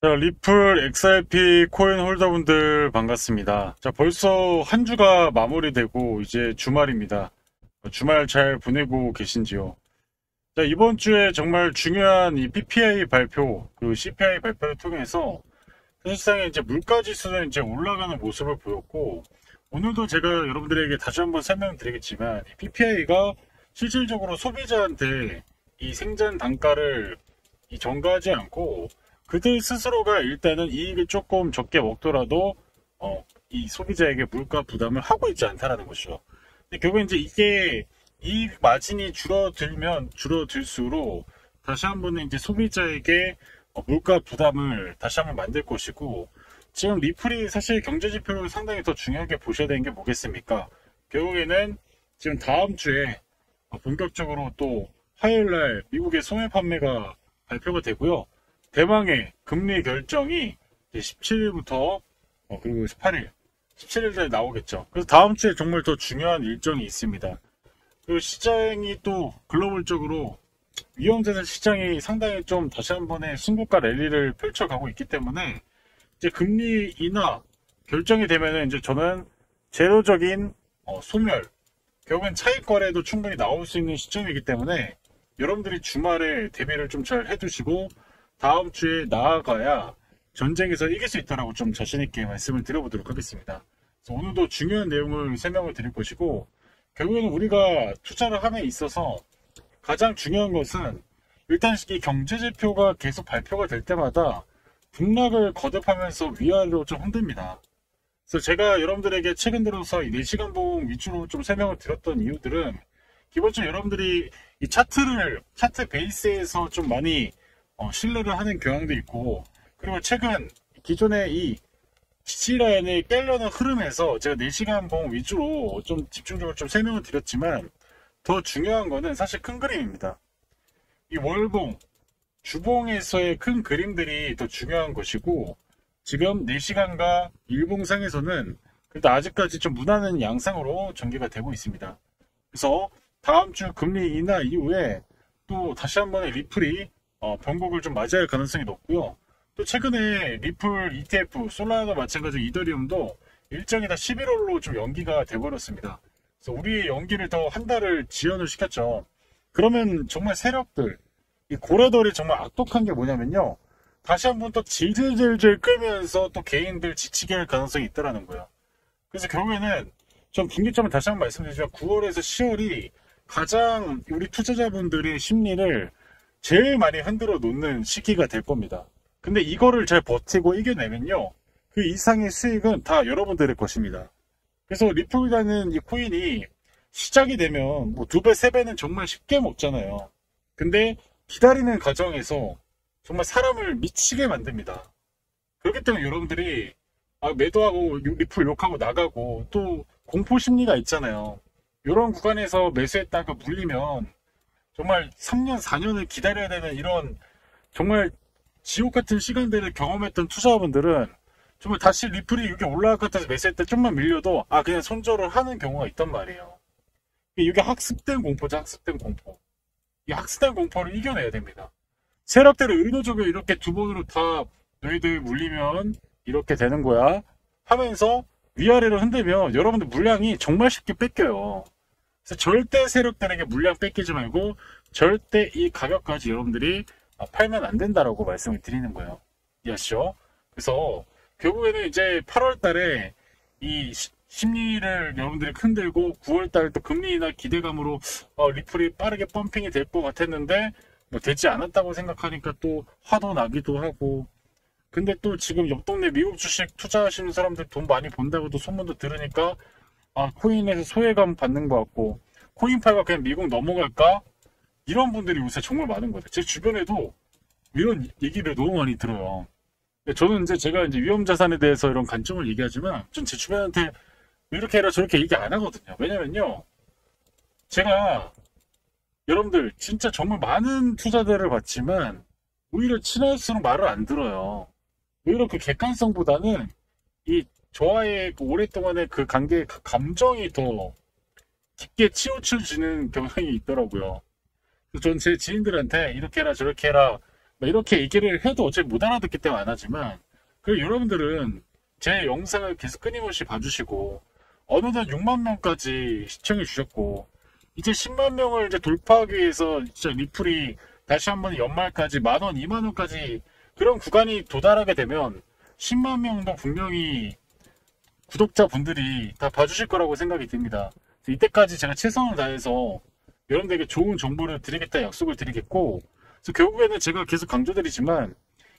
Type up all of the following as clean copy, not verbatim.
자, 리플 XRP 코인 홀더분들 반갑습니다. 자, 벌써 한 주가 마무리되고 이제 주말입니다. 주말 잘 보내고 계신지요? 자, 이번 주에 정말 중요한 이 PPI 발표, 그 CPI 발표를 통해서 사실상 이제 물가 지수는 이제 올라가는 모습을 보였고, 오늘도 제가 여러분들에게 다시 한번 설명드리겠지만, 이 PPI가 실질적으로 소비자한테 이 생산 단가를 전가하지 않고 그들 스스로가 일단은 이익을 조금 적게 먹더라도 이 소비자에게 물가 부담을 하고 있지 않다라는 것이죠. 근데 결국 이제 이게 이익 마진이 줄어들면 줄어들수록 다시 한번 이제 소비자에게 물가 부담을 다시 한번 만들 것이고, 지금 리플이 사실 경제 지표를 상당히 더 중요하게 보셔야 되는 게 뭐겠습니까? 결국에는 지금 다음 주에 본격적으로 또 화요일 날 미국의 소매 판매가 발표가 되고요. 대망의 금리 결정이 17일부터 그리고 18일, 17일에 나오겠죠. 그래서 다음 주에 정말 더 중요한 일정이 있습니다. 그리고 시장이 또 글로벌적으로 위험자산 시장이 상당히 좀 다시 한 번의 순고가 랠리를 펼쳐가고 있기 때문에 이제 금리 인하 결정이 되면은 이제 저는 제로적인 소멸, 결국엔 차익 거래도 충분히 나올 수 있는 시점이기 때문에 여러분들이 주말에 대비를 좀 잘 해두시고 다음 주에 나아가야 전쟁에서 이길 수 있다라고 좀 자신있게 말씀을 드려보도록 하겠습니다. 그래서 오늘도 중요한 내용을 설명을 드릴 것이고, 결국에는 우리가 투자를 함에 있어서 가장 중요한 것은 일단 이 경제지표가 계속 발표가 될 때마다 등락을 거듭하면서 위아래로 좀 흔듭니다. 그래서 제가 여러분들에게 최근 들어서 이 4시간 봉 위주로 좀 설명을 드렸던 이유들은 기본적으로 여러분들이 이 차트 베이스에서 좀 많이 신뢰를 하는 경향도 있고, 그리고 최근 기존의 이 지지라인을 깨려는 흐름에서 제가 4시간 봉 위주로 좀 집중적으로 좀 설명을 드렸지만, 더 중요한 거는 사실 큰 그림입니다. 이 월봉, 주봉에서의 큰 그림들이 더 중요한 것이고, 지금 4시간과 일봉상에서는 그래도 아직까지 좀 무난한 양상으로 전개가 되고 있습니다. 그래서 다음 주 금리 인하 이후에 또 다시 한번의 리플이 변곡을 좀 맞이할 가능성이 높고요. 또 최근에 리플 ETF, 솔라나도 마찬가지로 이더리움도 일정이 다 11월로 좀 연기가 돼버렸습니다. 그래서 우리의 연기를 더 한 달을 지연을 시켰죠. 그러면 정말 세력들, 이 고래들이 정말 악독한 게 뭐냐면요, 다시 한번 또 질질질질 끌면서 또 개인들 지치게 할 가능성이 있다라는 거예요. 그래서 결국에는 전 분기점을 다시 한번 말씀드리지만 9월에서 10월이 가장 우리 투자자분들의 심리를 제일 많이 흔들어 놓는 시기가 될 겁니다. 근데 이거를 잘 버티고 이겨내면요, 그 이상의 수익은 다 여러분들의 것입니다. 그래서 리플이라는 이 코인이 시작이 되면 뭐 2배, 3배는 정말 쉽게 먹잖아요. 근데 기다리는 과정에서 정말 사람을 미치게 만듭니다. 그렇기 때문에 여러분들이 매도하고 리플 욕하고 나가고 또 공포 심리가 있잖아요. 이런 구간에서 매수했다가 물리면 정말 3년, 4년을 기다려야 되는 이런 정말 지옥 같은 시간들을 경험했던 투자자분들은 정말 다시 리플이 이렇게 올라갈 것 같아서 매수할 때 좀만 밀려도 그냥 손절을 하는 경우가 있단 말이에요. 이게 학습된 공포죠, 학습된 공포. 이 학습된 공포를 이겨내야 됩니다. 세력들을 의도적으로 이렇게 두 번으로 다 너희들 물리면 이렇게 되는 거야 하면서 위아래로 흔들면 여러분들 물량이 정말 쉽게 뺏겨요. 그래서 절대 세력들에게 물량 뺏기지 말고 절대 이 가격까지 여러분들이 팔면 안 된다라고 말씀을 드리는 거예요. 이해하시죠? 그래서 결국에는 이제 8월 달에 이 심리를 여러분들이 흔들고 9월 달에 또 금리 인하 기대감으로 리플이 빠르게 펌핑이 될 것 같았는데 뭐 되지 않았다고 생각하니까 또 화도 나기도 하고, 근데 또 지금 옆 동네 미국 주식 투자하시는 사람들 돈 많이 번다고도 소문도 들으니까 코인에서 소외감 받는 것 같고, 코인파가 그냥 미국 넘어갈까? 이런 분들이 요새 정말 많은 것 같아요. 제 주변에도 이런 얘기를 너무 많이 들어요. 저는 이제 제가 이제 위험 자산에 대해서 이런 관점을 얘기하지만 전 제 주변한테 이렇게 해라 저렇게 얘기 안 하거든요. 왜냐면요, 제가 여러분들 진짜 정말 많은 투자들을 봤지만 오히려 친할수록 말을 안 들어요. 오히려 그 객관성보다는 이 저와의 그 오랫동안의 그 관계의 그 감정이 더 깊게 치우쳐지는 경향이 있더라고요. 전 제 지인들한테 이렇게 해라 저렇게 해라 이렇게 얘기를 해도 어차피 못 알아듣기 때문에 안 하지만, 그리고 여러분들은 제 영상을 계속 끊임없이 봐주시고 어느덧 6만 명까지 시청해 주셨고, 이제 10만 명을 이제 돌파하기 위해서 진짜 리플이 다시 한번 연말까지 10,000원, 20,000원까지 그런 구간이 도달하게 되면 10만 명도 분명히 구독자분들이 다 봐주실 거라고 생각이 듭니다. 이때까지 제가 최선을 다해서 여러분들에게 좋은 정보를 드리겠다 약속을 드리겠고, 그래서 결국에는 제가 계속 강조드리지만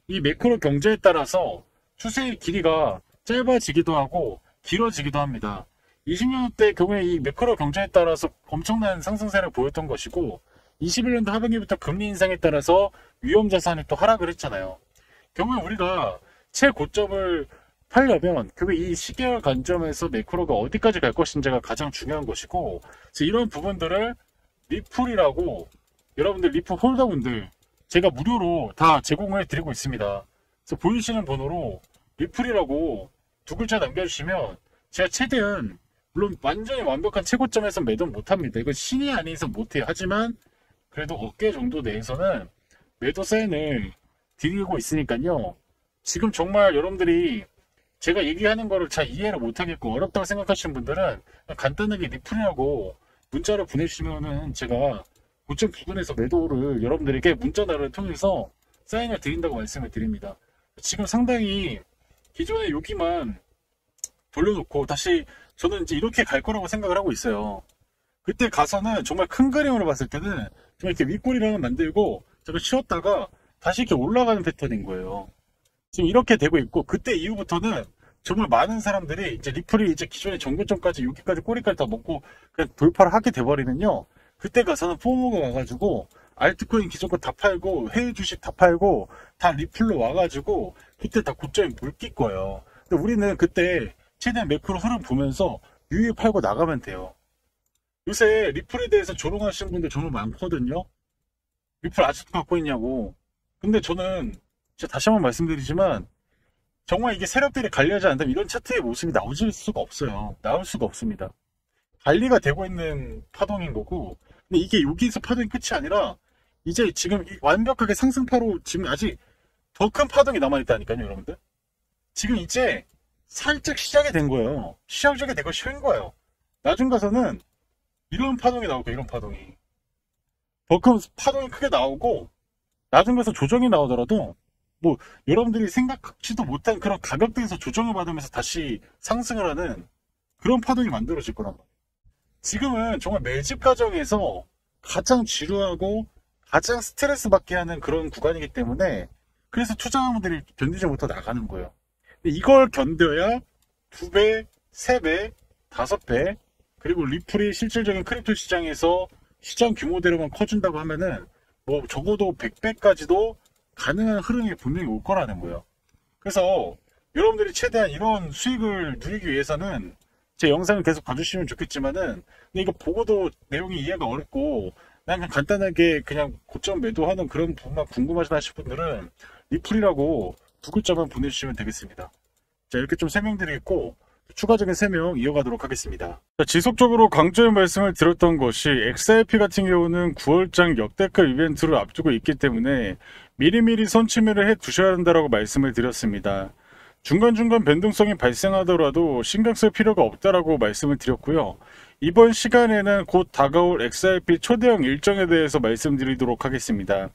이 매크로 경제에 따라서 추세의 길이가 짧아지기도 하고 길어지기도 합니다. 20년대 경우에 이 매크로 경제에 따라서 엄청난 상승세를 보였던 것이고, 21년도 하반기부터 금리 인상에 따라서 위험 자산이 또 하락을 했잖아요. 결국에 우리가 최고점을 하려면 결국 이 시계열 관점에서 매크로가 어디까지 갈 것인지가 가장 중요한 것이고, 그래서 이런 부분들을 리플이라고 여러분들 리플 홀더분들 제가 무료로 다 제공을 드리고 있습니다. 그래서 보이시는 번호로 리플이라고 두 글자 남겨주시면 제가 최대한, 물론 완전히 완벽한 최고점에서 매도 못합니다. 이건 신이 아닌 이상 못해요. 하지만 그래도 어깨 정도 내에서는 매도 사인을 드리고 있으니까요. 지금 정말 여러분들이 제가 얘기하는 거를 잘 이해를 못하겠고 어렵다고 생각하시는 분들은 간단하게 리플이라고 문자를 보내주시면은 제가 고점 부근에서 매도를 여러분들에게 문자나를 통해서 사인을 드린다고 말씀을 드립니다. 지금 상당히 기존에 여기만 돌려놓고 다시 저는 이제 이렇게 갈 거라고 생각을 하고 있어요. 그때 가서는 정말 큰 그림으로 봤을 때는 정말 이렇게 윗꼬리를 만들고 잠깐 쉬었다가 다시 이렇게 올라가는 패턴인 거예요. 지금 이렇게 되고 있고, 그때 이후부터는 정말 많은 사람들이 이제 리플이 이제 기존의 정고점까지 여기까지 꼬리까지 다 먹고 그냥 돌파를 하게 돼버리면요, 그때 가서는 포모가 와가지고 알트코인 기존 거 다 팔고 해외 주식 다 팔고 다 리플로 와가지고 그때 다 고점에 물낄 거예요. 근데 우리는 그때 최대한 매크로 흐름 보면서 유입 팔고 나가면 돼요. 요새 리플에 대해서 조롱하시는 분들 정말 많거든요. 리플 아직도 갖고 있냐고. 근데 저는 진짜 다시 한번 말씀드리지만 정말 이게 세력들이 관리하지 않다면 이런 차트의 모습이 나올 수가 없어요. 나올 수가 없습니다. 관리가 되고 있는 파동인 거고, 근데 이게 여기서 파동이 끝이 아니라 이제 지금 완벽하게 상승파로 지금 아직 더 큰 파동이 남아있다니까요, 여러분들. 지금 이제 살짝 시작이 된 거예요. 시작이 되고 쉬운 거예요. 나중 가서는 이런 파동이 나올 거예요, 이런 파동이. 더 큰 파동이 크게 나오고, 나중 가서 조정이 나오더라도 뭐 여러분들이 생각지도 못한 그런 가격대에서 조정을 받으면서 다시 상승을 하는 그런 파동이 만들어질 거란 말이에요. 지금은 정말 매집 과정에서 가장 지루하고 가장 스트레스 받게 하는 그런 구간이기 때문에, 그래서 투자자분들이 견디지 못하고 나가는 거예요. 근데 이걸 견뎌야 2배, 3배, 5배, 그리고 리플이 실질적인 크립토 시장에서 시장 규모대로만 커준다고 하면은 뭐 적어도 100배까지도 가능한 흐름이 분명히 올 거라는 거예요. 그래서 여러분들이 최대한 이런 수익을 누리기 위해서는 제 영상을 계속 봐주시면 좋겠지만은, 근데 이거 보고도 내용이 이해가 어렵고 그냥 간단하게 그냥 고점 매도하는 그런 부분만 궁금하시다 하실 분들은 리플이라고 두 글자만 보내주시면 되겠습니다. 자, 이렇게 좀 설명드리겠고 추가적인 설명 이어가도록 하겠습니다. 자, 지속적으로 강조의 말씀을 드렸던 것이 XRP 같은 경우는 9월장 역대급 이벤트를 앞두고 있기 때문에 미리미리 선취매를 해 두셔야 한다고 말씀을 드렸습니다. 중간중간 변동성이 발생하더라도 신경 쓸 필요가 없다라고 말씀을 드렸고요. 이번 시간에는 곧 다가올 XRP 초대형 일정에 대해서 말씀드리도록 하겠습니다.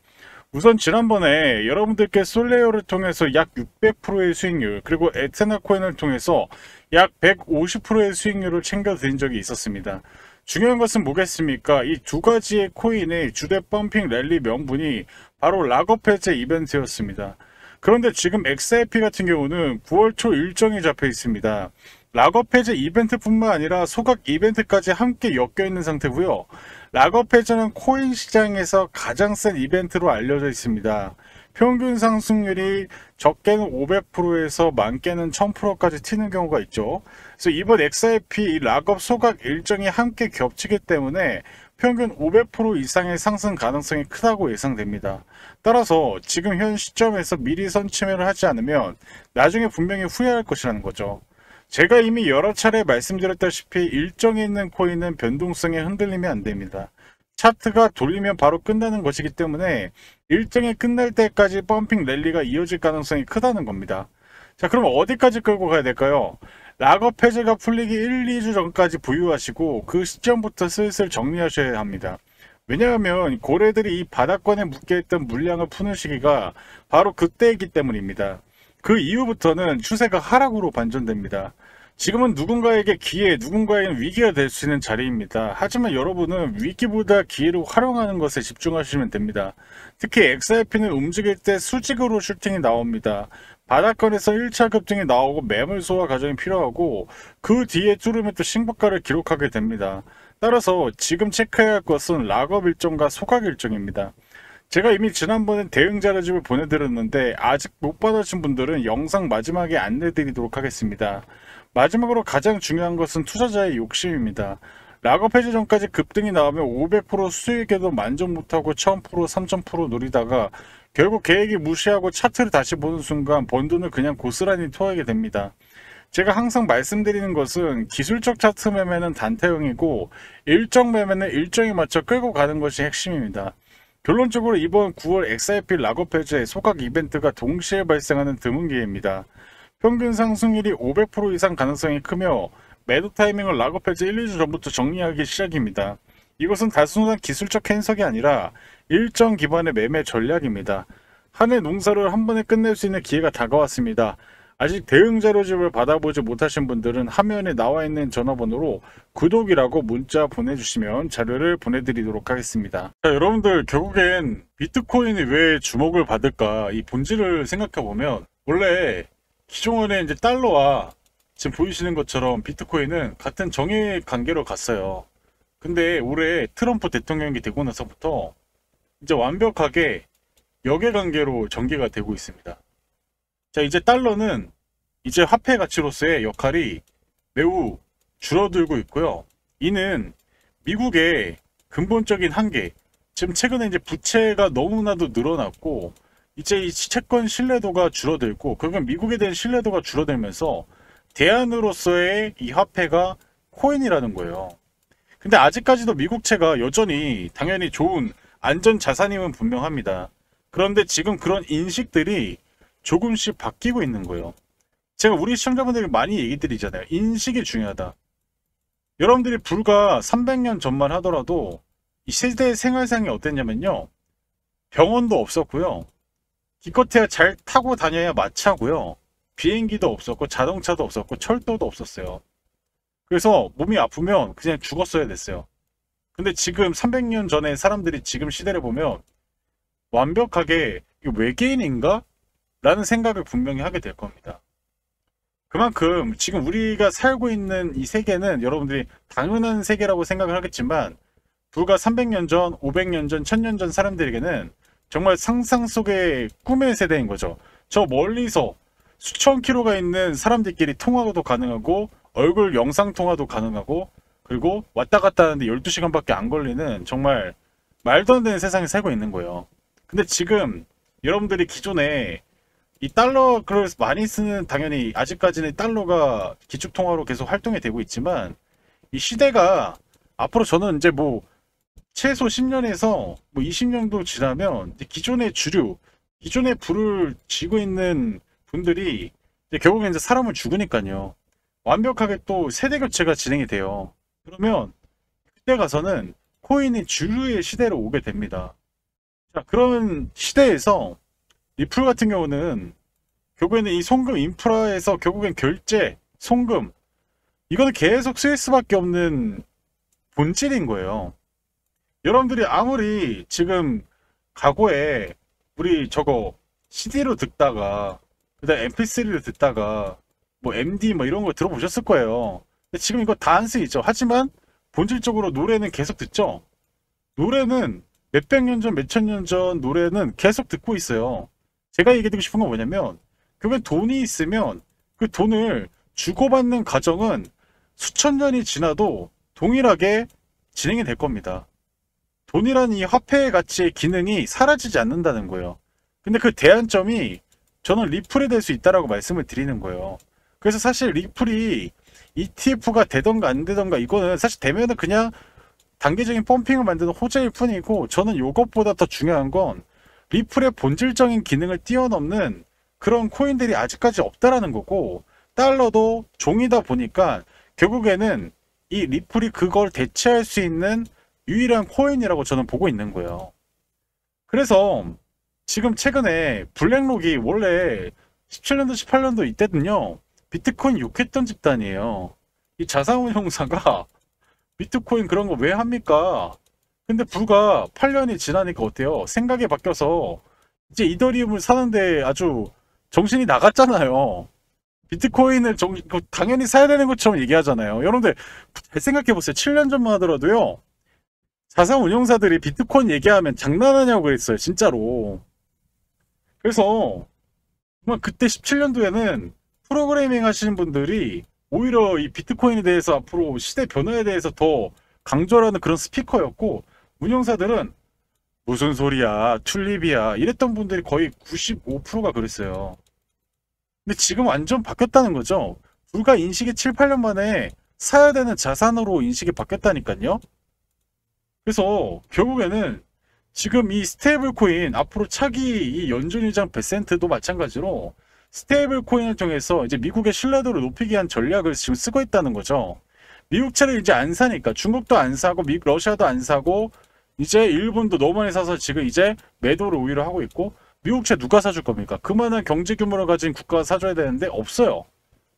우선 지난번에 여러분들께 솔레어를 통해서 약 600%의 수익률, 그리고 에테나 코인을 통해서 약 150%의 수익률을 챙겨드린 적이 있었습니다. 중요한 것은 뭐겠습니까? 이 두 가지의 코인의 주대 펌핑 랠리 명분이 바로 락업 해제 이벤트였습니다. 그런데 지금 XRP 같은 경우는 9월 초 일정이 잡혀 있습니다. 락업 해제 이벤트뿐만 아니라 소각 이벤트까지 함께 엮여 있는 상태고요. 락업 해제는 코인 시장에서 가장 센 이벤트로 알려져 있습니다. 평균 상승률이 적게는 500%에서 많게는 1000%까지 튀는 경우가 있죠. 그래서 이번 XRP 락업 소각 일정이 함께 겹치기 때문에 평균 500% 이상의 상승 가능성이 크다고 예상됩니다. 따라서 지금 현 시점에서 미리 선취매를 하지 않으면 나중에 분명히 후회할 것이라는 거죠. 제가 이미 여러 차례 말씀드렸다시피 일정에 있는 코인은 변동성에 흔들리면 안 됩니다. 차트가 돌리면 바로 끝나는 것이기 때문에 일정이 끝날 때까지 펌핑 랠리가 이어질 가능성이 크다는 겁니다. 자, 그럼 어디까지 끌고 가야 될까요? 락업 해제가 풀리기 1, 2주 전까지 보유하시고 그 시점부터 슬슬 정리하셔야 합니다. 왜냐하면 고래들이 이 바닥권에 묶여있던 물량을 푸는 시기가 바로 그때이기 때문입니다. 그 이후부터는 추세가 하락으로 반전됩니다. 지금은 누군가에게 기회, 누군가에게는 위기가 될 수 있는 자리입니다. 하지만 여러분은 위기보다 기회를 활용하는 것에 집중하시면 됩니다. 특히 XRP는 움직일 때 수직으로 슈팅이 나옵니다. 바닥권에서 1차 급등이 나오고 매물 소화 과정이 필요하고 그 뒤에 뚫으면 또 신고가를 기록하게 됩니다. 따라서 지금 체크해야 할 것은 락업 일정과 소각 일정입니다. 제가 이미 지난번에 대응 자료집을 보내드렸는데 아직 못 받으신 분들은 영상 마지막에 안내드리도록 하겠습니다. 마지막으로 가장 중요한 것은 투자자의 욕심입니다. 락업 해제 전까지 급등이 나오면 500% 수익에도 만족 못하고 1000%, 3000% 노리다가 결국 계획이 무시하고 차트를 다시 보는 순간 번 돈을 그냥 고스란히 토하게 됩니다. 제가 항상 말씀드리는 것은 기술적 차트 매매는 단타형이고 일정 매매는 일정에 맞춰 끌고 가는 것이 핵심입니다. 결론적으로 이번 9월 XRP 락업 해제 소각 이벤트가 동시에 발생하는 드문 기회입니다. 평균 상승률이 500% 이상 가능성이 크며 매도 타이밍을 락업 해제 1, 2주 전부터 정리하기 시작입니다. 이것은 단순한 기술적 해석이 아니라 일정 기반의 매매 전략입니다. 한 해 농사를 한 번에 끝낼 수 있는 기회가 다가왔습니다. 아직 대응 자료집을 받아보지 못하신 분들은 화면에 나와 있는 전화번호로 구독이라고 문자 보내주시면 자료를 보내드리도록 하겠습니다. 자, 여러분들 결국엔 비트코인이 왜 주목을 받을까 이 본질을 생각해보면 원래 기존에 이제 달러와 지금 보이시는 것처럼 비트코인은 같은 정의 관계로 갔어요. 근데 올해 트럼프 대통령이 되고 나서부터 이제 완벽하게 역의 관계로 전개가 되고 있습니다. 자, 이제 달러는 이제 화폐 가치로서의 역할이 매우 줄어들고 있고요. 이는 미국의 근본적인 한계, 지금 최근에 이제 부채가 너무나도 늘어났고 이제 이 채권 신뢰도가 줄어들고 그러면 미국에 대한 신뢰도가 줄어들면서 대안으로서의 이 화폐가 코인이라는 거예요. 근데 아직까지도 미국채가 여전히 당연히 좋은 안전 자산임은 분명합니다. 그런데 지금 그런 인식들이 조금씩 바뀌고 있는 거예요. 제가 우리 시청자분들이 많이 얘기 드리잖아요. 인식이 중요하다. 여러분들이 불과 300년 전만 하더라도 이 세대의 생활상이 어땠냐면요. 병원도 없었고요. 기껏해야 잘 타고 다녀야 마차고요. 비행기도 없었고 자동차도 없었고 철도도 없었어요. 그래서 몸이 아프면 그냥 죽었어야 됐어요. 근데 지금 300년 전에 사람들이 지금 시대를 보면 완벽하게 이거 외계인인가? 라는 생각을 분명히 하게 될 겁니다. 그만큼 지금 우리가 살고 있는 이 세계는 여러분들이 당연한 세계라고 생각을 하겠지만 불과 300년 전, 500년 전, 1000년 전 사람들에게는 정말 상상 속의 꿈의 세대인 거죠. 저 멀리서 수천 킬로가 있는 사람들끼리 통화도 가능하고 얼굴 영상 통화도 가능하고 그리고 왔다 갔다 하는데 12시간밖에 안 걸리는 정말 말도 안 되는 세상에 살고 있는 거예요. 근데 지금 여러분들이 기존에 이 달러를 많이 쓰는 당연히 아직까지는 달러가 기축통화로 계속 활동이 되고 있지만 이 시대가 앞으로 저는 이제 뭐 최소 10년에서 뭐 20년도 지나면 기존의 주류, 기존의 불을 쥐고 있는 분들이 이제 결국엔 이제 사람을 죽으니까요. 완벽하게 또 세대 교체가 진행이 돼요. 그러면 그때 가서는 코인이 주류의 시대로 오게 됩니다. 자, 그런 시대에서 리플 같은 경우는 결국에는 이 송금 인프라에서 결국엔 결제, 송금 이거는 계속 쓰일 수밖에 없는 본질인 거예요. 여러분들이 아무리 지금 과거에 우리 저거 CD로 듣다가 그다음 MP3를 듣다가 뭐 MD 뭐 이런 거 들어보셨을 거예요. 근데 지금 이거 다 안 쓰이죠. 하지만 본질적으로 노래는 계속 듣죠. 노래는 몇백 년 전, 몇천 년 전 노래는 계속 듣고 있어요. 제가 얘기드리고 싶은 건 뭐냐면 결국엔 돈이 있으면 그 돈을 주고받는 과정은 수천 년이 지나도 동일하게 진행이 될 겁니다. 돈이라는 이 화폐의 가치의 기능이 사라지지 않는다는 거예요. 근데 그 대안점이 저는 리플이 될 수 있다라고 말씀을 드리는 거예요. 그래서 사실 리플이 ETF가 되던가 안 되던가 이거는 사실 되면은 그냥 단기적인 펌핑을 만드는 호재일 뿐이고, 저는 이것보다 더 중요한 건 리플의 본질적인 기능을 뛰어넘는 그런 코인들이 아직까지 없다라는 거고, 달러도 종이다 보니까 결국에는 이 리플이 그걸 대체할 수 있는 유일한 코인이라고 저는 보고 있는 거예요. 그래서 지금 최근에 블랙록이 원래 17년도 18년도 이때는요, 비트코인 욕했던 집단이에요. 이 자산운용사가 비트코인 그런 거 왜 합니까? 근데 불과 8년이 지나니까 어때요? 생각이 바뀌어서 이제 이더리움을 사는데 아주 정신이 나갔잖아요. 비트코인을 당연히 사야 되는 것처럼 얘기하잖아요. 여러분들 잘 생각해보세요. 7년 전만 하더라도요, 자산 운용사들이 비트코인 얘기하면 장난하냐고 그랬어요. 진짜로. 그래서 정말 그때 17년도에는 프로그래밍 하시는 분들이 오히려 이 비트코인에 대해서 앞으로 시대 변화에 대해서 더 강조하는 그런 스피커였고, 운용사들은 무슨 소리야, 튤립이야 이랬던 분들이 거의 95%가 그랬어요. 근데 지금 완전 바뀌었다는 거죠. 불과 인식이 7, 8년 만에 사야 되는 자산으로 인식이 바뀌었다니까요. 그래서 결국에는 지금 이 스테이블 코인, 앞으로 차기 이 연준의장 베센트도 마찬가지로 스테이블 코인을 통해서 이제 미국의 신뢰도를 높이기 위한 전략을 지금 쓰고 있다는 거죠. 미국채를 이제 안 사니까, 중국도 안 사고 러시아도 안 사고 이제 일본도 너무 많이 사서 지금 이제 매도를 오히려 하고 있고, 미국채 누가 사줄 겁니까? 그만한 경제 규모를 가진 국가가 사줘야 되는데 없어요.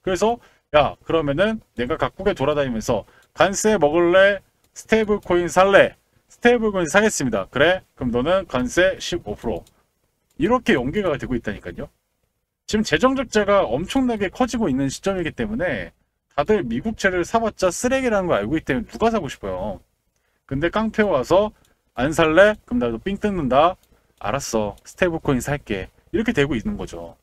그래서 야, 그러면은 내가 각국에 돌아다니면서 관세 먹을래? 스테이블 코인 살래? 스테이블 코인 사겠습니다. 그래? 그럼 너는 관세 15%. 이렇게 연계가 되고 있다니까요. 지금 재정 적자가 엄청나게 커지고 있는 시점이기 때문에 다들 미국채를 사봤자 쓰레기라는 거 알고 있기 때문에 누가 사고 싶어요. 근데 깡패 와서 안 살래? 그럼 나도 삥 뜯는다. 알았어, 스테이블 코인 살게. 이렇게 되고 있는 거죠.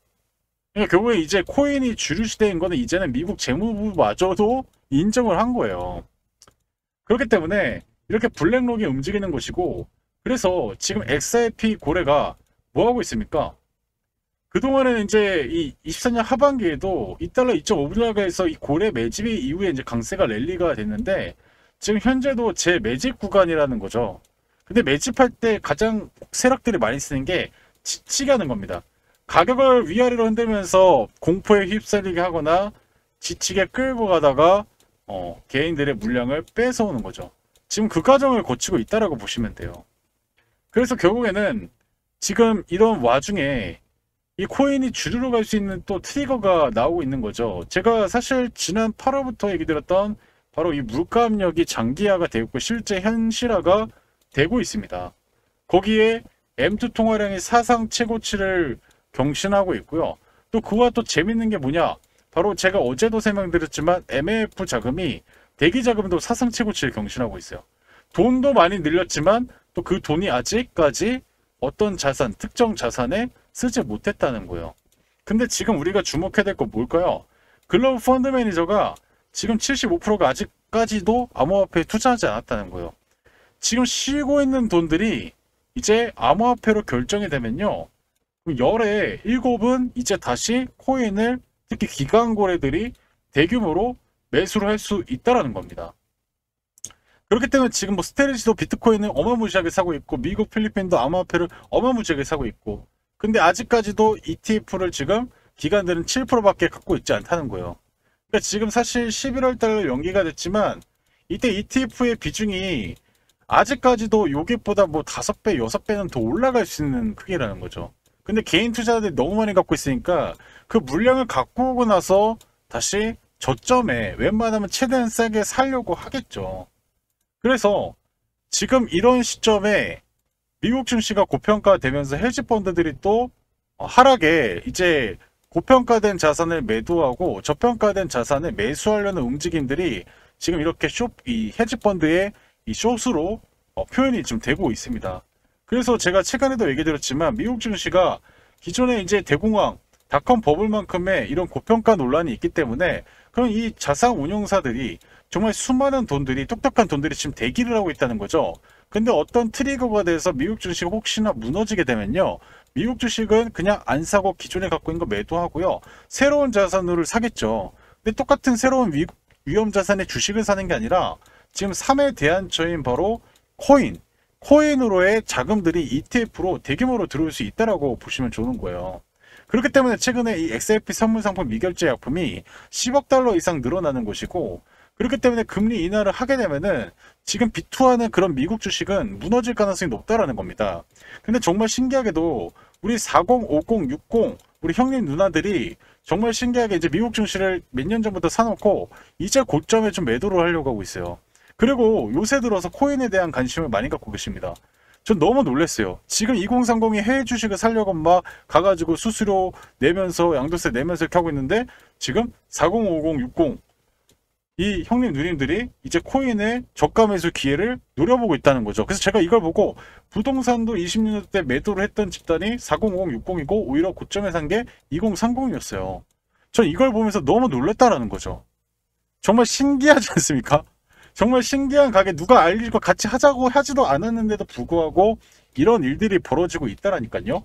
그러니까 결국에 이제 코인이 주류 시대인 거는 이제는 미국 재무부마저도 인정을 한 거예요. 그렇기 때문에 이렇게 블랙록이 움직이는 것이고, 그래서 지금 XRP 고래가 뭐 하고 있습니까? 그동안에는 이제 이 24년 하반기에도 2달러, 2.5달러에서 이 고래 매집이 이후에 이제 강세가 랠리가 됐는데, 지금 현재도 제 매집 구간이라는 거죠. 근데 매집할 때 가장 세력들이 많이 쓰는 게 지치게 하는 겁니다. 가격을 위아래로 흔들면서 공포에 휩쓸리게 하거나 지치게 끌고 가다가 개인들의 물량을 뺏어오는 거죠. 지금 그 과정을 거치고 있다라고 보시면 돼요. 그래서 결국에는 지금 이런 와중에 이 코인이 주류로 갈 수 있는 또 트리거가 나오고 있는 거죠. 제가 사실 지난 8월부터 얘기 드렸던 바로 이 물가 압력이 장기화가 되고 있고 실제 현실화가 되고 있습니다. 거기에 M2 통화량이 사상 최고치를 경신하고 있고요. 또 그와 또 재밌는 게 뭐냐, 바로 제가 어제도 설명드렸지만 MLF 자금이, 대기 자금도 사상 최고치를 경신하고 있어요. 돈도 많이 늘렸지만 또 그 돈이 아직까지 어떤 자산, 특정 자산에 쓰지 못했다는 거예요. 근데 지금 우리가 주목해야 될 건 뭘까요? 글로벌 펀드 매니저가 지금 75%가 아직까지도 암호화폐에 투자하지 않았다는 거예요. 지금 쉬고 있는 돈들이 이제 암호화폐로 결정이 되면요, 열의 7은 이제 다시 코인을, 특히 기관거래들이 대규모로 매수를 할 수 있다는 겁니다. 그렇기 때문에 지금 뭐 스테리지도 비트코인을 어마무시하게 사고 있고, 미국, 필리핀도 암호화폐를 어마무시하게 사고 있고, 근데 아직까지도 ETF를 지금 기관들은 7%밖에 갖고 있지 않다는 거예요. 그러니까 지금 사실 11월 달로 연기가 됐지만 이때 ETF의 비중이 아직까지도 여기보다 뭐 5배, 6배는 더 올라갈 수 있는 크기라는 거죠. 근데 개인 투자자들이 너무 많이 갖고 있으니까 그 물량을 갖고 오고 나서 다시 저점에 웬만하면 최대한 싸게 살려고 하겠죠. 그래서 지금 이런 시점에 미국 증시가 고평가되면서 헤지펀드들이 또 하락에 이제 고평가된 자산을 매도하고 저평가된 자산을 매수하려는 움직임들이 지금 이렇게 이 헤지펀드의 이 숏으로 표현이 좀 되고 있습니다. 그래서 제가 최근에도 얘기 드렸지만 미국 증시가 기존에 이제 대공황, 닷컴 버블만큼의 이런 고평가 논란이 있기 때문에, 그럼 이 자산 운용사들이 정말 수많은 돈들이, 똑똑한 돈들이 지금 대기를 하고 있다는 거죠. 근데 어떤 트리거가 돼서 미국 주식이 혹시나 무너지게 되면요, 미국 주식은 그냥 안 사고 기존에 갖고 있는 거 매도하고요, 새로운 자산을 사겠죠. 근데 똑같은 새로운 위험 자산의 주식을 사는 게 아니라 지금 3의 대안처인 바로 코인으로의 자금들이 ETF로 대규모로 들어올 수 있다라고 보시면 좋은 거예요. 그렇기 때문에 최근에 이 XRP 선물상품 미결제 약품이 10억 달러 이상 늘어나는 것이고, 그렇기 때문에 금리 인하를 하게 되면은 지금 비투하는 그런 미국 주식은 무너질 가능성이 높다라는 겁니다. 근데 정말 신기하게도 우리 40, 50, 60 우리 형님 누나들이 정말 신기하게 이제 미국 증시를 몇 년 전부터 사놓고 이제 고점에 좀 매도를 하려고 하고 있어요. 그리고 요새 들어서 코인에 대한 관심을 많이 갖고 계십니다. 전 너무 놀랐어요. 지금 2030이 해외 주식을 살려고 막 가가지고 수수료 내면서 양도세 내면서 이렇게 하고 있는데, 지금 40, 50, 60 이 형님 누님들이 이제 코인의 저가 매수 기회를 노려보고 있다는 거죠. 그래서 제가 이걸 보고 부동산도 20년 대 매도를 했던 집단이 40, 50, 60이고 오히려 고점에 산 게 2030이었어요. 전 이걸 보면서 너무 놀랐다라는 거죠. 정말 신기하지 않습니까? 정말 신기한 가게, 누가 알리고 같이 하자고 하지도 않았는데도 불구하고 이런 일들이 벌어지고 있다라니까요.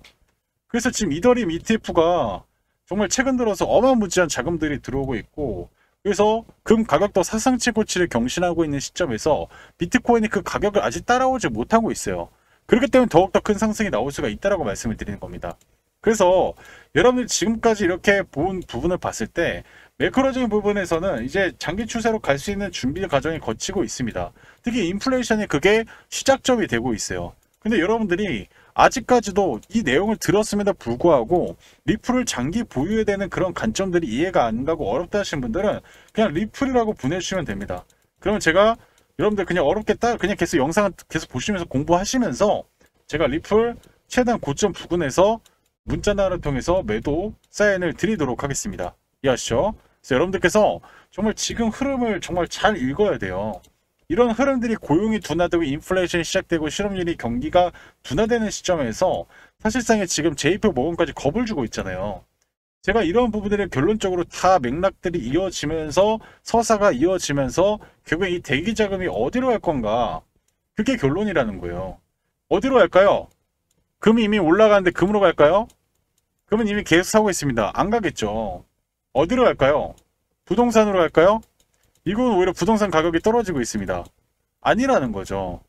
그래서 지금 이더리움 ETF가 정말 최근 들어서 어마무지한 자금들이 들어오고 있고, 그래서 금 가격도 사상 최고치를 경신하고 있는 시점에서 비트코인이 그 가격을 아직 따라오지 못하고 있어요. 그렇기 때문에 더욱더 큰 상승이 나올 수가 있다라고 말씀을 드리는 겁니다. 그래서 여러분들 지금까지 이렇게 본 부분을 봤을 때 매크로적인 부분에서는 이제 장기 추세로 갈 수 있는 준비 과정이 거치고 있습니다. 특히 인플레이션이 그게 시작점이 되고 있어요. 근데 여러분들이 아직까지도 이 내용을 들었음에도 불구하고 리플을 장기 보유해야 되는 그런 관점들이 이해가 안 가고 어렵다 하시는 분들은 그냥 리플이라고 보내주시면 됩니다. 그러면 제가 여러분들 그냥 어렵겠다, 그냥 계속 영상을 계속 보시면서 공부하시면서 제가 리플 최대한 고점 부근에서 문자나를 통해서 매도 사인을 드리도록 하겠습니다. 이해하시죠? 그래서 여러분들께서 정말 지금 흐름을 정말 잘 읽어야 돼요. 이런 흐름들이 고용이 둔화되고 인플레이션이 시작되고 실업률이 경기가 둔화되는 시점에서 사실상에 지금 JP 모건까지 겁을 주고 있잖아요. 제가 이런 부분들을 결론적으로 다 맥락들이 이어지면서 서사가 이어지면서 결국 이 대기 자금이 어디로 갈 건가, 그게 결론이라는 거예요. 어디로 갈까요? 금이 이미 올라가는데 금으로 갈까요? 금은 이미 계속 사고 있습니다. 안 가겠죠. 어디로 갈까요? 부동산으로 갈까요? 이건 오히려 부동산 가격이 떨어지고 있습니다. 아니라는 거죠.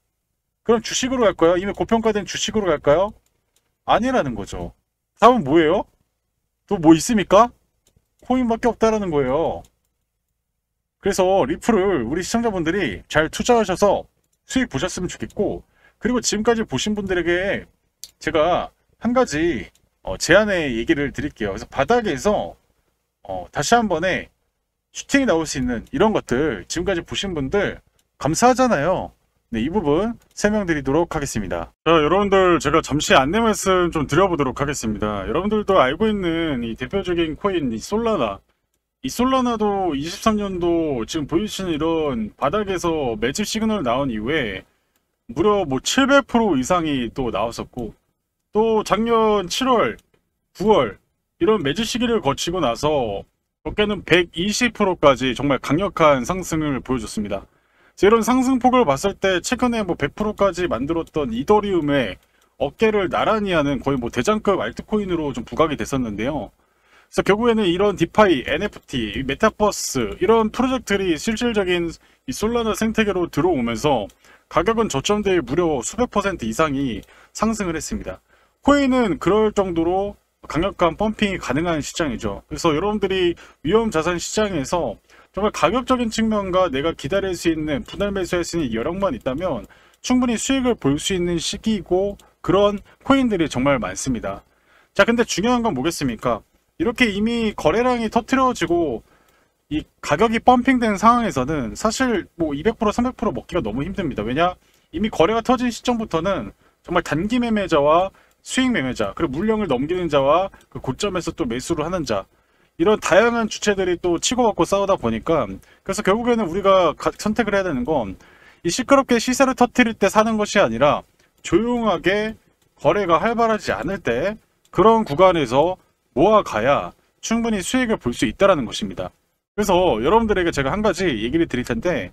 그럼 주식으로 갈까요? 이미 고평가된 주식으로 갈까요? 아니라는 거죠. 답은 뭐예요? 또 뭐 있습니까? 코인밖에 없다라는 거예요. 그래서 리플을 우리 시청자분들이 잘 투자하셔서 수익 보셨으면 좋겠고, 그리고 지금까지 보신 분들에게 제가 한 가지 제안의 얘기를 드릴게요. 그래서 바닥에서 다시 한 번에 슈팅이 나올 수 있는 이런 것들 지금까지 보신 분들 감사하잖아요. 네, 이 부분 설명드리도록 하겠습니다. 자, 여러분들 제가 잠시 안내 말씀 좀 드려보도록 하겠습니다. 여러분들도 알고 있는 이 대표적인 코인 이 솔라나도 23년도 지금 보여주시는 이런 바닥에서 매집 시그널 나온 이후에 무려 뭐 700% 이상이 또 나왔었고, 또 작년 7월, 9월 이런 매집 시기를 거치고 나서 어깨는 120%까지 정말 강력한 상승을 보여줬습니다. 이런 상승폭을 봤을 때 최근에 뭐 100%까지 만들었던 이더리움의 어깨를 나란히 하는 거의 뭐 대장급 알트코인으로 좀 부각이 됐었는데요. 그래서 결국에는 이런 디파이, NFT, 메타버스 이런 프로젝트들이 실질적인 이 솔라나 생태계로 들어오면서 가격은 저점 대비 무려 수백 % 이상이 상승을 했습니다. 코인은 그럴 정도로 강력한 펌핑이 가능한 시장이죠. 그래서 여러분들이 위험 자산 시장에서 정말 가격적인 측면과 내가 기다릴 수 있는 분할 매수할 수 있는 여력만 있다면 충분히 수익을 볼 수 있는 시기이고, 그런 코인들이 정말 많습니다. 자, 근데 중요한 건 뭐겠습니까? 이렇게 이미 거래량이 터트려지고 이 가격이 펌핑된 상황에서는 사실 뭐 200%, 300% 먹기가 너무 힘듭니다. 왜냐? 이미 거래가 터진 시점부터는 정말 단기 매매자와 수익 매매자, 그리고 물량을 넘기는 자와 그 고점에서 또 매수를 하는 자, 이런 다양한 주체들이 또 치고받고 싸우다 보니까, 그래서 결국에는 우리가 선택을 해야 되는 건 이 시끄럽게 시세를 터뜨릴 때 사는 것이 아니라 조용하게 거래가 활발하지 않을 때 그런 구간에서 모아가야 충분히 수익을 볼 수 있다는 것입니다. 그래서 여러분들에게 제가 한 가지 얘기를 드릴 텐데,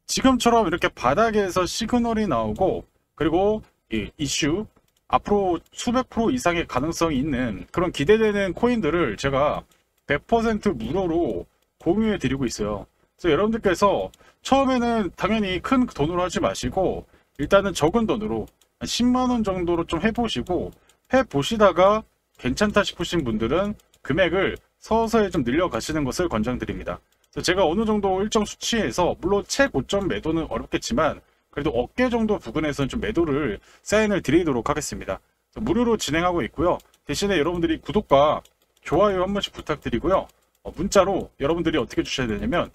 지금처럼 이렇게 바닥에서 시그널이 나오고, 그리고 이 이슈 앞으로 수백 프로 이상의 가능성이 있는 그런 기대되는 코인들을 제가 100% 무료로 공유해 드리고 있어요. 그래서 여러분들께서 처음에는 당연히 큰 돈으로 하지 마시고 일단은 적은 돈으로 한 10만원 정도로 좀 해보시고, 해보시다가 괜찮다 싶으신 분들은 금액을 서서히 좀 늘려가시는 것을 권장드립니다. 그래서 제가 어느 정도 일정 수치에서, 물론 최고점 매도는 어렵겠지만 그래도 어깨 정도 부근에서는 좀 매도를 사인을 드리도록 하겠습니다. 무료로 진행하고 있고요. 대신에 여러분들이 구독과 좋아요 한 번씩 부탁드리고요. 문자로 여러분들이 어떻게 주셔야 되냐면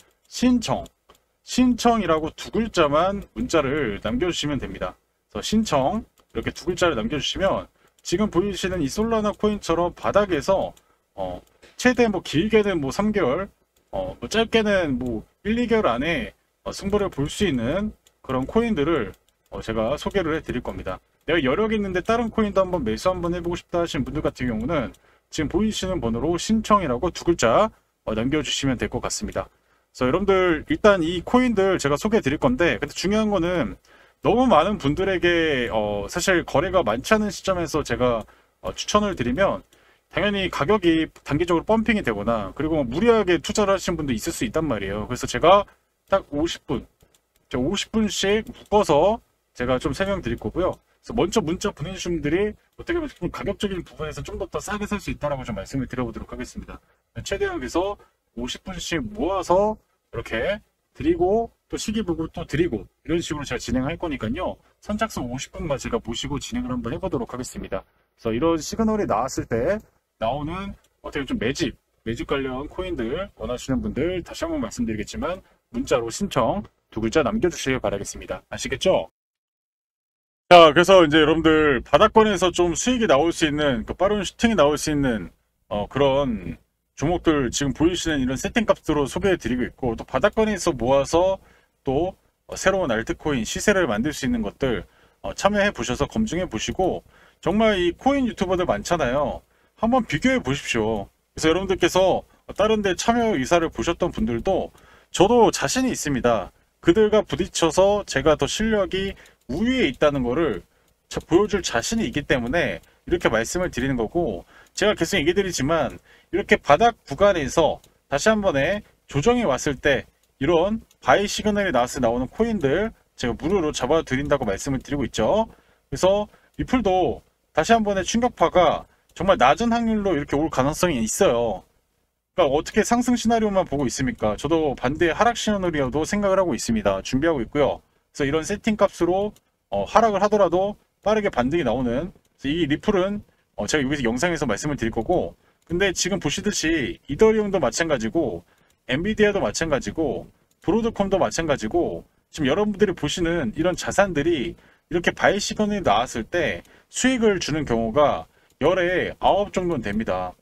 신청이라고 두 글자만 문자를 남겨주시면 됩니다. 그래서 신청 이렇게 두 글자를 남겨주시면 지금 보이시는 이 솔라나 코인처럼 바닥에서 최대 뭐 길게는 뭐 3개월, 뭐 짧게는 뭐 1, 2개월 안에 승부를 볼 수 있는 그런 코인들을 제가 소개를 해 드릴 겁니다. 내가 여력이 있는데 다른 코인도 한번 매수 한번 해보고 싶다 하시는 분들 같은 경우는 지금 보이시는 번호로 신청이라고 두 글자 남겨주시면 될 것 같습니다. 그래서 여러분들 일단 이 코인들 제가 소개해 드릴 건데, 근데 중요한 거는 너무 많은 분들에게 사실 거래가 많지 않은 시점에서 제가 추천을 드리면 당연히 가격이 단기적으로 펌핑이 되거나 그리고 무리하게 투자를 하시는 분도 있을 수 있단 말이에요. 그래서 제가 딱 50분씩 묶어서 제가 좀 설명드릴 거고요. 그래서 먼저 문자 보내주신 분들이 어떻게 보면 좀 가격적인 부분에서 좀 더 싸게 살 수 있다라고 좀 말씀을 드려보도록 하겠습니다. 최대한 그래서 50분씩 모아서 이렇게 드리고 또 시기 보고 또 드리고 이런 식으로 제가 진행할 거니까요. 선착순 50분만 제가 모시고 진행을 한번 해보도록 하겠습니다. 그래서 이런 시그널이 나왔을 때 나오는 어떻게 좀 매집 관련 코인들 원하시는 분들 다시 한번 말씀드리겠지만 문자로 신청 두 글자 남겨주시길 바라겠습니다. 아시겠죠? 자, 그래서 이제 여러분들 바닥권에서 좀 수익이 나올 수 있는 빠른 슈팅이 나올 수 있는 그런 종목들 지금 보이시는 이런 세팅 값으로 소개해 드리고 있고, 또 바닥권에서 모아서 또 새로운 알트코인 시세를 만들 수 있는 것들 참여해 보셔서 검증해 보시고, 정말 이 코인 유튜버들 많잖아요. 한번 비교해 보십시오. 그래서 여러분들께서 다른 데 참여 의사를 보셨던 분들도 저도 자신이 있습니다. 그들과 부딪혀서 제가 더 실력이 우위에 있다는 거를 보여줄 자신이 있기 때문에 이렇게 말씀을 드리는 거고, 제가 계속 얘기 드리지만 이렇게 바닥 구간에서 다시 한 번에 조정이 왔을 때 이런 바이 시그널이 나와서 나오는 코인들 제가 무료로 잡아 드린다고 말씀을 드리고 있죠. 그래서 리플도 다시 한 번의 충격파가 정말 낮은 확률로 이렇게 올 가능성이 있어요. 그러니까 어떻게 상승 시나리오만 보고 있습니까? 저도 반대의 하락 시나리오도 생각을 하고 있습니다. 준비하고 있고요. 그래서 이런 세팅 값으로 하락을 하더라도 빠르게 반등이 나오는, 이 리플은 제가 여기서 영상에서 말씀을 드릴 거고, 근데 지금 보시듯이 이더리움도 마찬가지고 엔비디아도 마찬가지고 브로드컴도 마찬가지고, 지금 여러분들이 보시는 이런 자산들이 이렇게 바이 시그널이 나왔을 때 수익을 주는 경우가 열에 9 정도는 됩니다.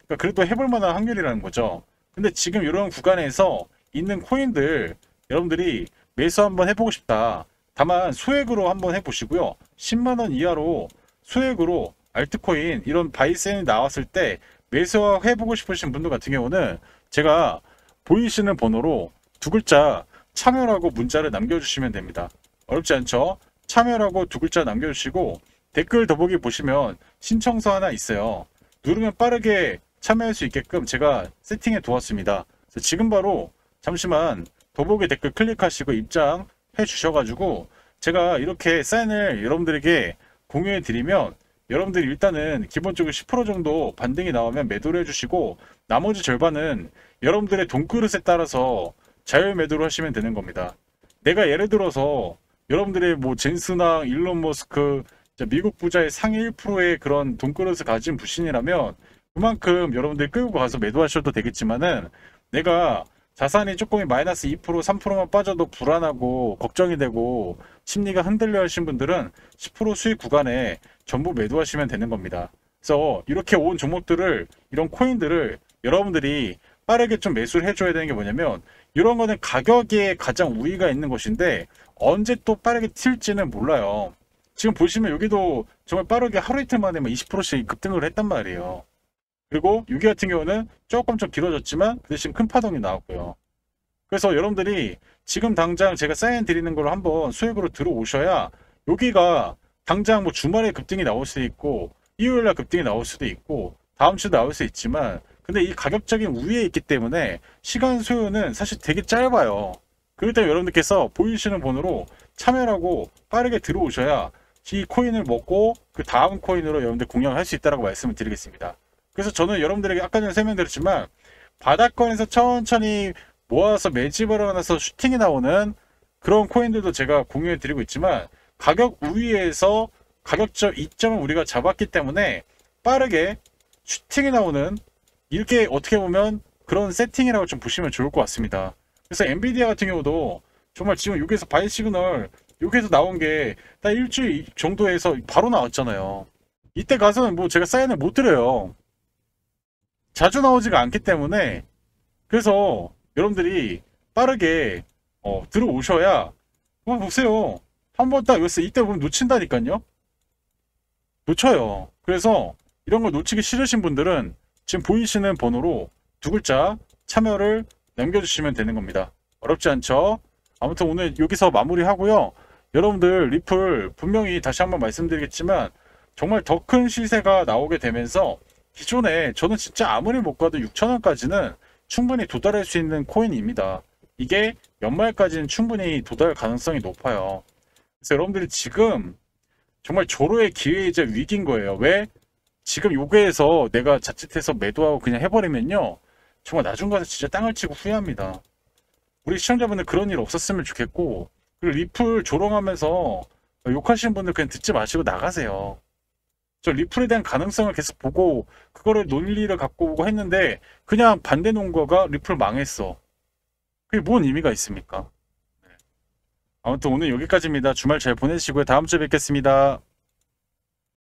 그러니까 그래도 해볼 만한 확률이라는 거죠. 근데 지금 이런 구간에서 있는 코인들 여러분들이 매수 한번 해보고 싶다. 다만 소액으로 한번 해보시고요. 10만원 이하로 소액으로 알트코인 이런 바이센이 나왔을 때 매수해보고 싶으신 분들 같은 경우는 제가 보이시는 번호로 두 글자 참여라고 문자를 남겨주시면 됩니다. 어렵지 않죠? 참여라고 두 글자 남겨주시고 댓글 더보기 보시면 신청서 하나 있어요. 누르면 빠르게 참여할 수 있게끔 제가 세팅해 두었습니다. 지금 바로 잠시만 더보기 댓글 클릭하시고 입장해 주셔가지고 제가 이렇게 사인을 여러분들에게 공유해 드리면 여러분들이 일단은 기본적으로 10% 정도 반등이 나오면 매도를 해주시고, 나머지 절반은 여러분들의 돈그릇에 따라서 자율 매도를 하시면 되는 겁니다. 내가 예를 들어서 여러분들의 뭐 젠스나 일론 머스크 미국 부자의 상위 1%의 그런 돈그릇을 가진 부신이라면 그만큼 여러분들이 끌고 가서 매도하셔도 되겠지만은, 내가 자산이 조금 마이너스 2%, 3%만 빠져도 불안하고 걱정이 되고 심리가 흔들려 하신 분들은 10% 수익 구간에 전부 매도하시면 되는 겁니다. 그래서 이렇게 온 종목들을, 이런 코인들을 여러분들이 빠르게 좀 매수를 해줘야 되는 게 뭐냐면, 이런 거는 가격에 가장 우위가 있는 것인데 언제 또 빠르게 튈지는 몰라요. 지금 보시면 여기도 정말 빠르게 하루 이틀 만에 20%씩 급등을 했단 말이에요. 그리고 여기 같은 경우는 조금 좀 길어졌지만 그 대신 큰 파동이 나왔고요. 그래서 여러분들이 지금 당장 제가 사인 드리는 걸 한번 수익으로 들어오셔야, 여기가 당장 뭐 주말에 급등이 나올 수도 있고 일요일날 급등이 나올 수도 있고 다음 주도 나올 수 있지만, 근데 이 가격적인 우위에 있기 때문에 시간 소요는 사실 되게 짧아요. 그렇기 때문에 여러분들께서 보이시는 번호로 참여하고 빠르게 들어오셔야 이 코인을 먹고 그 다음 코인으로 여러분들 공략을 할 수 있다고 말씀을 드리겠습니다. 그래서 저는 여러분들에게 아까 전에 설명드렸지만 바닥권에서 천천히 모아서 매집을 하면서 슈팅이 나오는 그런 코인들도 제가 공유해 드리고 있지만 가격 우위에서 가격적 이점을 우리가 잡았기 때문에 빠르게 슈팅이 나오는 이렇게 어떻게 보면 그런 세팅이라고 좀 보시면 좋을 것 같습니다. 그래서 엔비디아 같은 경우도 정말 지금 여기서 바이 시그널 여기서 나온 게 딱 일주일 정도에서 바로 나왔잖아요. 이때 가서는 뭐 제가 사인을 못 드려요. 자주 나오지가 않기 때문에. 그래서 여러분들이 빠르게 들어오셔야 보세요. 한번 딱 여기서 이때 보면 놓친다니까요. 놓쳐요. 그래서 이런 걸 놓치기 싫으신 분들은 지금 보이시는 번호로 두 글자 참여를 남겨주시면 되는 겁니다. 어렵지 않죠? 아무튼 오늘 여기서 마무리하고요. 여러분들 리플 분명히 다시 한번 말씀드리겠지만 정말 더 큰 시세가 나오게 되면서 기존에 저는 진짜 아무리 못 가도 6,000원까지는 충분히 도달할 수 있는 코인입니다. 이게 연말까지는 충분히 도달 가능성이 높아요. 그래서 여러분들이 지금 정말 조로의 기회이자 위기인 거예요. 왜? 지금 요게에서 내가 자칫해서 매도하고 그냥 해버리면요. 정말 나중 가서 진짜 땅을 치고 후회합니다. 우리 시청자분들 그런 일 없었으면 좋겠고, 그리고 리플 조롱하면서 욕하시는 분들 그냥 듣지 마시고 나가세요. 저 리플에 대한 가능성을 계속 보고 그거를 논리를 갖고 오고 했는데 그냥 반대 논거가 리플 망했어. 그게 뭔 의미가 있습니까? 아무튼 오늘 여기까지입니다. 주말 잘 보내시고요. 다음 주에 뵙겠습니다.